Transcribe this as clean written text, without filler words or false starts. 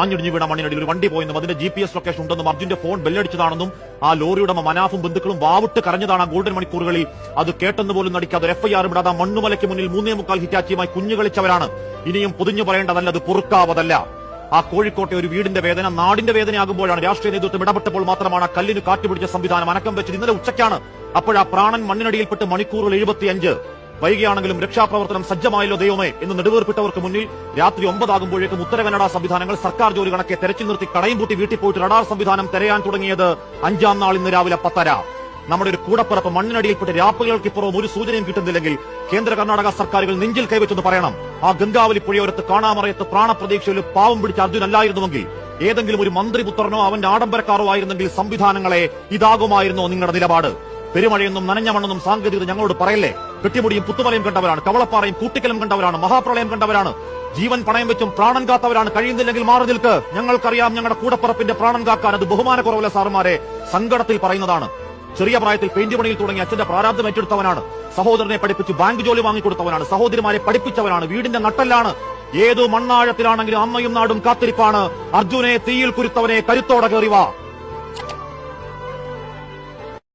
ആഞ്ഞിടിഞ്ഞു വീണ മണ്ണിനടിയിൽ ഒരു വണ്ടി പോയെന്നും അതിന്റെ GPS ലൊക്കേഷൻ ഉണ്ടെന്നും അർജുന്റെ ഫോൺ ബെല്ലടിച്ചതാണെന്നും ആ ലോറിയുടെ മനാഫും ബന്ധുക്കളും വാവിട്ട് കരഞ്ഞതാണ് ആ ഗോൾഡൻ മണിക്കൂറുകളിൽ. അത് കേട്ടെന്ന് പോലും നടിക്കാതെ ഒരു FIR ഇടാതെ മണ്ണുമലയ്ക്ക് മുന്നിൽ 3.25 ഹിറ്റാച്ചിയുമായി കുഞ്ഞു കളിച്ചവരാണ്. ഇനിയും പൊതിഞ്ഞു പറയേണ്ടതല്ല, അത് പൊറുക്കാവതല്ല. ആ കോഴിക്കോട്ടെ ഒരു വീടിന്റെ വേദന നാടിന്റെ വേദനയാകുമ്പോഴാണ് രാഷ്ട്രീയ നേതൃത്വം ഇടപെട്ടപ്പോൾ മാത്രമാണ് ആ കല്ലിന് കാറ്റുപിടിച്ച സംവിധാനം അനക്കം വെച്ചത്. ഇന്നലെ ഉച്ചയ്ക്കാണ്. അപ്പോഴാ പ്രാണൻ മണ്ണിനടിയിൽപ്പെട്ട് മണിക്കൂറുകൾ 75. വൈകിയാണെങ്കിലും രക്ഷാപ്രവർത്തനം സജ്ജമായല്ലോ ദൈവമേ എന്ന് നെടുവേർപ്പിട്ടവർക്ക് മുന്നിൽ രാത്രി 9 ആകുമ്പോഴേക്കും ഉത്തര കന്നഡ സംവിധാനങ്ങൾ സർക്കാർ ജോലി കണക്കെ തെരച്ചിൽ നിർത്തി കടയും പൂട്ടി വീട്ടിൽ പോയിട്ട് റഡാർ സംവിധാനം തെരയാൻ തുടങ്ങിയത് 5-ാം നാൾ ഇന്ന് രാവിലെ 10:30. നമ്മുടെ ഒരു കൂടപ്പിറപ്പ് മണ്ണിനടിയിൽപ്പെട്ട് രാപ്പകൽക്കിപ്പുറവും ഒരു സൂചനയും കിട്ടുന്നില്ലെങ്കിൽ കേന്ദ്ര കർണാടക സർക്കാരുകൾ നെഞ്ചിൽ കൈവച്ചെന്ന് പറയണം. ആ ഗംഗാവലി പുഴയോരത്ത് കാണാമറയത്ത് പ്രാണപ്രതീക്ഷയിൽ പാവം പിടിച്ച അർജുൻ അല്ലായിരുന്നുവെങ്കിൽ, ഏതെങ്കിലും ഒരു മന്ത്രിപുത്രനോ അവന്റെ ആഡംബരക്കാരോ ആയിരുന്നെങ്കിൽ സംവിധാനങ്ങളെ ഇതാകുമായിരുന്നോ നിങ്ങളുടെ നിലപാട്? പെരുമഴയൊന്നും നനഞ്ഞ മണ്ണൊന്നും സാങ്കേതികത ഞങ്ങളോട് പറയല്ലേ. കെട്ടിമുടിയും പുത്തുമലയും കണ്ടവരാണ്, കവളപ്പാറയും കൂട്ടിക്കലും കണ്ടവരാണ്, മഹാപ്രളയം കണ്ടവരാണ്, ജീവൻ പണയം വെച്ചും പ്രാണൻ കാത്തവരാണ്. കഴിയുന്നില്ലെങ്കിൽ മാറി നിൽക്ക്. ഞങ്ങൾക്കറിയാം ഞങ്ങളുടെ കൂടപ്പറപ്പിന്റെ പ്രാണൻ കാക്കാൻ. അത് ബഹുമാനക്കുറവല്ല സാറുമാരെ, സങ്കടത്തിൽ പറയുന്നതാണ്. ചെറിയ പ്രായത്തിൽ പെയിന്റ് പണിയിൽ തുടങ്ങി അച്ഛന്റെ പ്രാരാബ്ദം ഏറ്റെടുത്തവനാണ്. സഹോദരനെ പഠിപ്പിച്ച് ബാങ്ക് ജോലി വാങ്ങിക്കൊടുത്തവനാണ്. സഹോദരിമാരെ പഠിപ്പിച്ചവനാണ്. വീടിന്റെ നട്ടെല്ലാണ്. ഏതു മണ്ണാഴത്തിലാണെങ്കിലും അമ്മയും നാടും കാത്തിരിപ്പാണ്. അർജുനെ തീയിൽ കുരുത്തവനെ കരുത്തോടെ കയറിവാ.